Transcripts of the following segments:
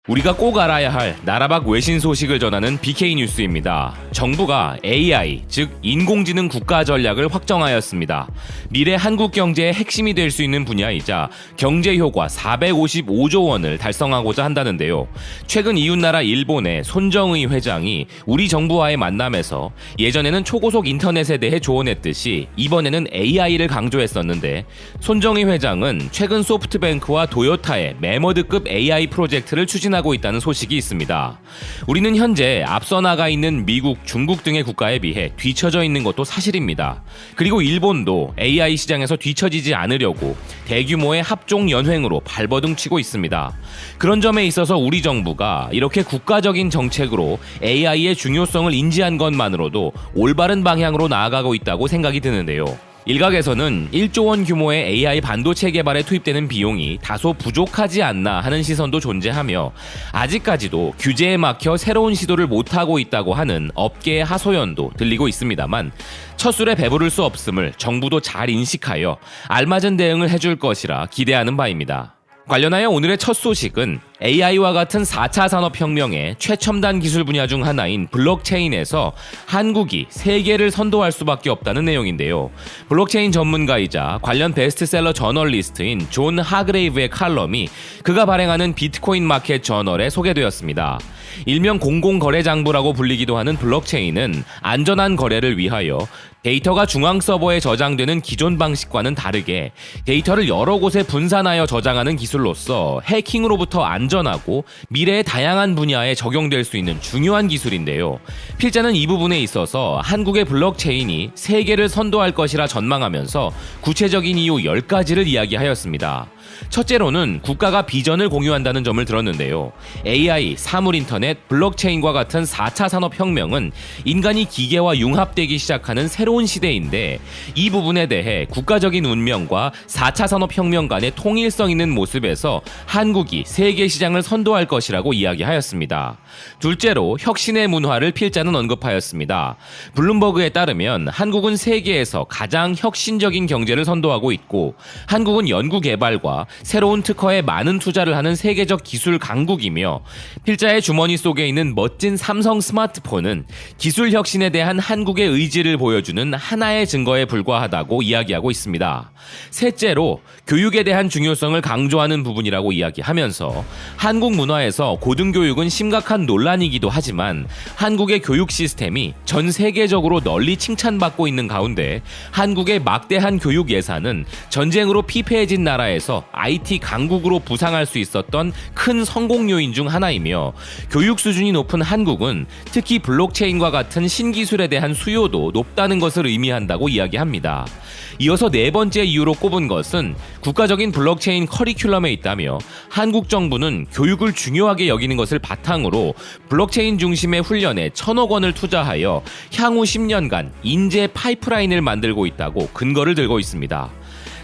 우리가 꼭 알아야 할 나라 밖 외신 소식을 전하는 BK 뉴스입니다. 정부가 AI, 즉 인공지능 국가 전략을 확정하였습니다. 미래 한국 경제의 핵심이 될 수 있는 분야이자 경제 효과 455조 원을 달성하고자 한다는데요. 최근 이웃나라 일본의 손정의 회장이 우리 정부와의 만남에서 예전에는 초고속 인터넷에 대해 조언했듯이 이번에는 AI를 강조했었는데, 손정의 회장은 최근 소프트뱅크와 도요타의 매머드급 AI 프로젝트를 추진하고 있다는 소식이 있습니다. 우리는 현재 앞서 나가 있는 미국, 중국 등의 국가에 비해 뒤처져 있는 것도 사실입니다. 그리고 일본도 AI 시장에서 뒤처지지 않으려고 대규모의 합종 연횡으로 발버둥치고 있습니다. 그런 점에 있어서 우리 정부가 이렇게 국가적인 정책으로 AI의 중요성을 인지한 것만으로도 올바른 방향으로 나아가고 있다고 생각이 드는데요. 일각에서는 1조 원 규모의 AI 반도체 개발에 투입되는 비용이 다소 부족하지 않나 하는 시선도 존재하며, 아직까지도 규제에 막혀 새로운 시도를 못하고 있다고 하는 업계의 하소연도 들리고 있습니다만, 첫 술에 배부를 수 없음을 정부도 잘 인식하여 알맞은 대응을 해줄 것이라 기대하는 바입니다. 관련하여 오늘의 첫 소식은 AI와 같은 4차 산업혁명의 최첨단 기술 분야 중 하나인 블록체인에서 한국이 세계를 선도할 수밖에 없다는 내용인데요. 블록체인 전문가이자 관련 베스트셀러 저널리스트인 존 하그레이브의 칼럼이 그가 발행하는 비트코인 마켓 저널에 소개되었습니다. 일명 공공거래장부라고 불리기도 하는 블록체인은 안전한 거래를 위하여 데이터가 중앙 서버에 저장되는 기존 방식과는 다르게 데이터를 여러 곳에 분산하여 저장하는 기술로서 해킹으로부터 안전하고 미래의 다양한 분야에 적용될 수 있는 중요한 기술인데요. 필자는 이 부분에 있어서 한국의 블록체인이 세계를 선도할 것이라 전망하면서 구체적인 이유 10가지를 이야기하였습니다. 첫째로는 국가가 비전을 공유한다는 점을 들었는데요. AI, 사물인터넷, 블록체인과 같은 4차 산업혁명은 인간이 기계와 융합되기 시작하는 새로운 시대인데, 이 부분에 대해 국가적인 운명과 4차 산업혁명 간의 통일성 있는 모습에서 한국이 세계 시장을 선도할 것이라고 이야기하였습니다. 둘째로 혁신의 문화를 필자는 언급하였습니다. 블룸버그에 따르면 한국은 세계에서 가장 혁신적인 경제를 선도하고 있고, 한국은 연구개발과 새로운 특허에 많은 투자를 하는 세계적 기술 강국이며, 필자의 주머니 속에 있는 멋진 삼성 스마트폰은 기술 혁신에 대한 한국의 의지를 보여주는 하나의 증거에 불과하다고 이야기하고 있습니다. 셋째로 교육에 대한 중요성을 강조하는 부분이라고 이야기하면서, 한국 문화에서 고등교육은 심각한 논란이기도 하지만 한국의 교육 시스템이 전 세계적으로 널리 칭찬받고 있는 가운데 한국의 막대한 교육 예산은 전쟁으로 피폐해진 나라에서 IT 강국으로 부상할 수 있었던 큰 성공 요인 중 하나이며, 교육 수준이 높은 한국은 특히 블록체인과 같은 신기술에 대한 수요도 높다는 것을 의미한다고 이야기합니다. 이어서 네 번째 이유로 꼽은 것은 국가적인 블록체인 커리큘럼에 있다며, 한국 정부는 교육을 중요하게 여기는 것을 바탕으로 블록체인 중심의 훈련에 1,000억 원을 투자하여 향후 10년간 인재 파이프라인을 만들고 있다고 근거를 들고 있습니다.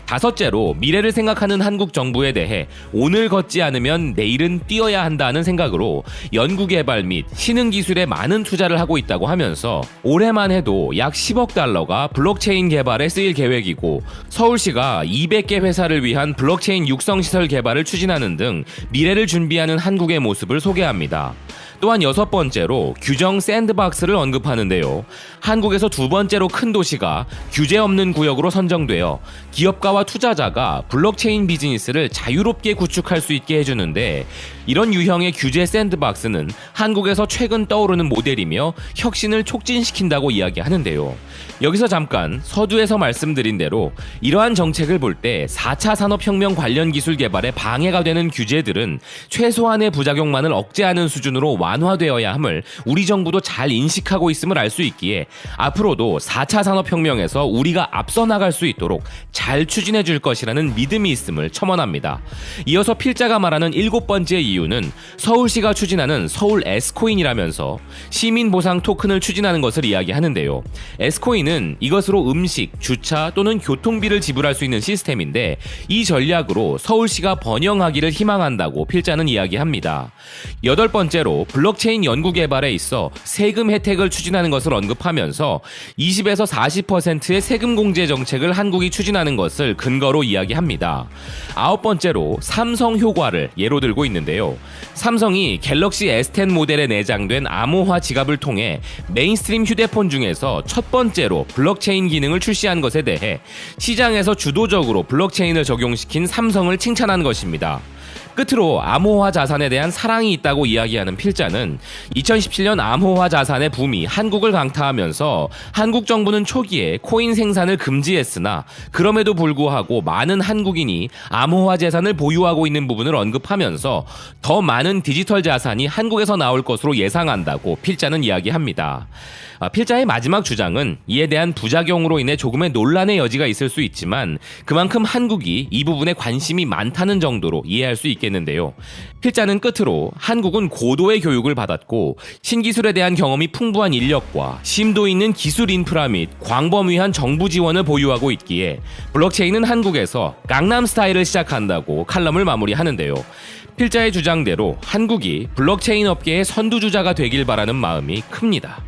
다섯째로 미래를 생각하는 한국 정부에 대해 오늘 걷지 않으면 내일은 뛰어야 한다는 생각으로 연구개발 및 신흥기술에 많은 투자를 하고 있다고 하면서, 올해만 해도 약 10억 달러가 블록체인 개발에 쓰일 계획이고, 서울시가 200개 회사를 위한 블록체인 육성시설 개발을 추진하는 등 미래를 준비하는 한국의 모습을 소개합니다. 또한 여섯 번째로 규정 샌드박스를 언급하는데요. 한국에서 두 번째로 큰 도시가 규제 없는 구역으로 선정되어 기업가와 투자자가 블록체인 비즈니스를 자유롭게 구축할 수 있게 해주는데, 이런 유형의 규제 샌드박스는 한국에서 최근 떠오르는 모델이며 혁신을 촉진시킨다고 이야기하는데요. 여기서 잠깐 서두에서 말씀드린 대로 이러한 정책을 볼 때 4차 산업혁명 관련 기술 개발에 방해가 되는 규제들은 최소한의 부작용만을 억제하는 수준으로 완화되어야 함을 우리 정부도 잘 인식하고 있음을 알 수 있기에, 앞으로도 4차 산업혁명에서 우리가 앞서 나갈 수 있도록 잘 추진해 줄 것이라는 믿음이 있음을 첨언합니다. 이어서 필자가 말하는 7번째 이유는 서울시가 추진하는 서울 S코인이라면서 시민보상 토큰을 추진하는 것을 이야기하는데요. S코인은 이것으로 음식, 주차 또는 교통비를 지불할 수 있는 시스템인데, 이 전략으로 서울시가 번영하기를 희망한다고 필자는 이야기합니다. 여덟 번째로 블록체인 연구 개발에 있어 세금 혜택을 추진하는 것을 언급하면서 20에서 40%의 세금 공제 정책을 한국이 추진하는 것을 근거로 이야기합니다. 아홉 번째로 삼성 효과를 예로 들고 있는데요. 삼성이 갤럭시 S10 모델에 내장된 암호화 지갑을 통해 메인스트림 휴대폰 중에서 첫 번째로 블록체인 기능을 출시한 것에 대해 시장에서 주도적으로 블록체인을 적용시킨 삼성을 칭찬한 것입니다. 끝으로 암호화 자산에 대한 사랑이 있다고 이야기하는 필자는 2017년 암호화 자산의 붐이 한국을 강타하면서 한국 정부는 초기에 코인 생산을 금지했으나 그럼에도 불구하고 많은 한국인이 암호화 재산을 보유하고 있는 부분을 언급하면서 더 많은 디지털 자산이 한국에서 나올 것으로 예상한다고 필자는 이야기합니다. 필자의 마지막 주장은 이에 대한 부작용으로 인해 조금의 논란의 여지가 있을 수 있지만 그만큼 한국이 이 부분에 관심이 많다는 정도로 이해할 수 있겠는데요. 필자는 끝으로 한국은 고도의 교육을 받았고 신기술에 대한 경험이 풍부한 인력과 심도 있는 기술 인프라 및 광범 위한 정부 지원을 보유하고 있기에 블록체인은 한국에서 강남 스타일을 시작한다고 칼럼을 마무리하는데요. 필자의 주장대로 한국이 블록체인 업계의 선두주자가 되길 바라는 마음이 큽니다.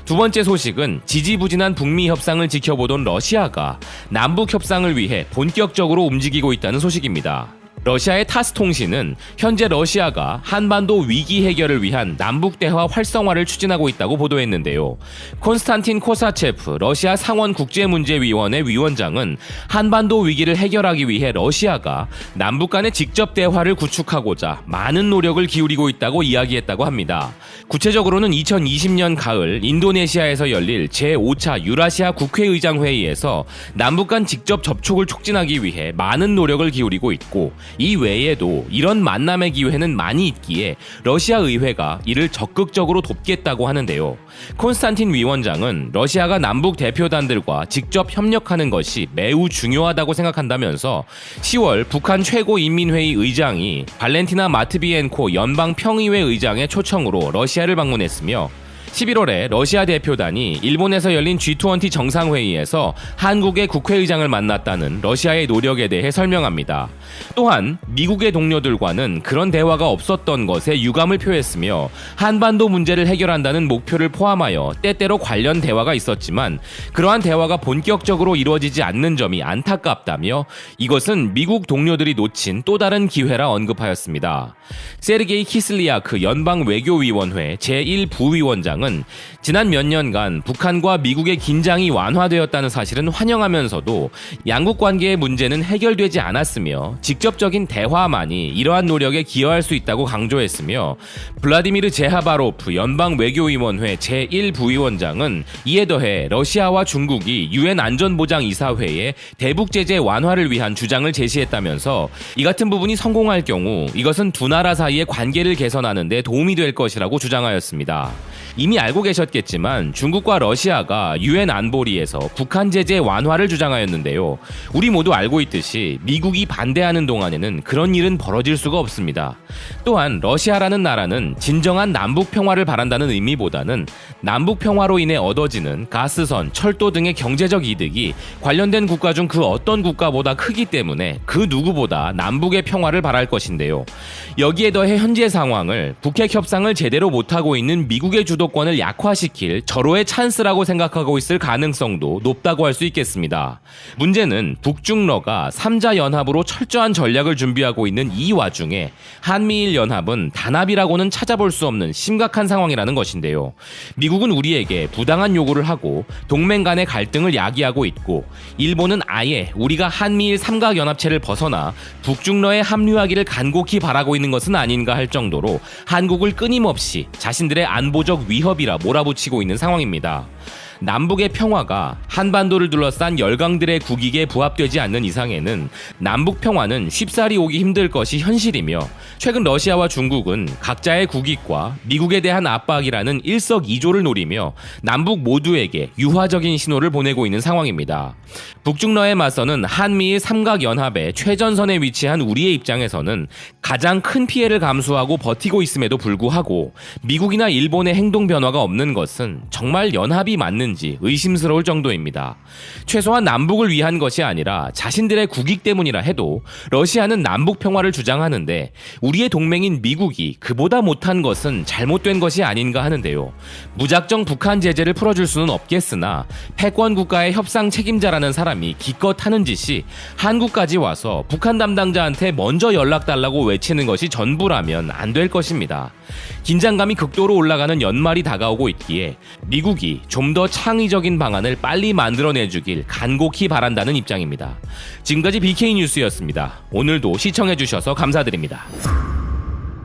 두 번째 소식은 지지부진한 북미 협상을 지켜보던 러시아가 남북 협상을 위해 본격적으로 움직이고 있다는 소식입니다. 러시아의 타스 통신은 현재 러시아가 한반도 위기 해결을 위한 남북 대화 활성화를 추진하고 있다고 보도했는데요. 콘스탄틴 코사체프 러시아 상원국제문제위원회 위원장은 한반도 위기를 해결하기 위해 러시아가 남북 간의 직접 대화를 구축하고자 많은 노력을 기울이고 있다고 이야기했다고 합니다. 구체적으로는 2020년 가을 인도네시아에서 열릴 제5차 유라시아 국회의장 회의에서 남북 간 직접 접촉을 촉진하기 위해 많은 노력을 기울이고 있고 이 외에도 이런 만남의 기회는 많이 있기에 러시아 의회가 이를 적극적으로 돕겠다고 하는데요. 콘스탄틴 위원장은 러시아가 남북 대표단들과 직접 협력하는 것이 매우 중요하다고 생각한다면서 10월 북한 최고인민회의 의장이 발렌티나 마트비엔코 연방평의회 의장의 초청으로 러시아를 방문했으며 11월에 러시아 대표단이 일본에서 열린 G20 정상회의에서 한국의 국회의장을 만났다는 러시아의 노력에 대해 설명합니다. 또한 미국의 동료들과는 그런 대화가 없었던 것에 유감을 표했으며 한반도 문제를 해결한다는 목표를 포함하여 때때로 관련 대화가 있었지만 그러한 대화가 본격적으로 이루어지지 않는 점이 안타깝다며 이것은 미국 동료들이 놓친 또 다른 기회라 언급하였습니다. 세르게이 키슬리아크 연방외교위원회 제1부위원장 은 지난 몇 년간 북한과 미국의 긴장이 완화되었다는 사실은 환영하면서도 양국 관계의 문제는 해결되지 않았으며 직접적인 대화만이 이러한 노력에 기여할 수 있다고 강조했으며 블라디미르 제하바로프 연방외교위원회 제1부위원장은 이에 더해 러시아와 중국이 유엔 안전보장이사회에 대북 제재 완화를 위한 주장을 제시했다면서 이 같은 부분이 성공할 경우 이것은 두 나라 사이의 관계를 개선하는 데 도움이 될 것이라고 주장하였습니다. 이미 알고 계셨겠지만 중국과 러시아가 유엔 안보리에서 북한 제재 완화를 주장하였는데요. 우리 모두 알고 있듯이 미국이 반대하는 동안에는 그런 일은 벌어질 수가 없습니다. 또한 러시아라는 나라는 진정한 남북 평화를 바란다는 의미보다는 남북 평화로 인해 얻어지는 가스선, 철도 등의 경제적 이득이 관련된 국가 중 그 어떤 국가보다 크기 때문에 그 누구보다 남북의 평화를 바랄 것인데요. 여기에 더해 현재 상황을 북핵 협상을 제대로 못하고 있는 미국의 주도권을 약화시킬 절호의 찬스라고 생각하고 있을 가능성도 높다고 할 수 있겠습니다. 문제는 북중러가 3자 연합으로 철저한 전략을 준비하고 있는 이 와중에 한미일 연합은 단합이라고는 찾아볼 수 없는 심각한 상황이라는 것인데요. 미국은 우리에게 부당한 요구를 하고 동맹 간의 갈등을 야기하고 있고 일본은 아예 우리가 한미일 삼각연합체를 벗어나 북중러에 합류하기를 간곡히 바라고 있는 것은 아닌가 할 정도로 한국을 끊임없이 자신들의 안보적 위협이라 몰아붙이고 있는 상황입니다. 남북의 평화가 한반도를 둘러싼 열강들의 국익에 부합되지 않는 이상에는 남북 평화는 쉽사리 오기 힘들 것이 현실이며 최근 러시아와 중국은 각자의 국익과 미국에 대한 압박이라는 일석이조를 노리며 남북 모두에게 유화적인 신호를 보내고 있는 상황입니다. 북중러에 맞서는 한미일 삼각연합의 최전선에 위치한 우리의 입장에서는 가장 큰 피해를 감수하고 버티고 있음에도 불구하고 미국이나 일본의 행동 변화가 없는 것은 정말 연합이 맞는지 있는지 의심스러울 정도입니다. 최소한 남북을 위한 것이 아니라 자신들의 국익 때문이라 해도 러시아는 남북 평화를 주장하는데 우리의 동맹인 미국이 그보다 못한 것은 잘못된 것이 아닌가 하는데요. 무작정 북한 제재를 풀어줄 수는 없겠으나 패권 국가의 협상 책임자라는 사람이 기껏 하는 짓이 한국까지 와서 북한 담당자한테 먼저 연락 달라고 외치는 것이 전부라면 안 될 것입니다. 긴장감이 극도로 올라가는 연말이 다가오고 있기에 미국이 좀 더 창의적인 방안을 빨리 만들어내주길 간곡히 바란다는 입장입니다. 지금까지 BK 뉴스였습니다. 오늘도 시청해주셔서 감사드립니다.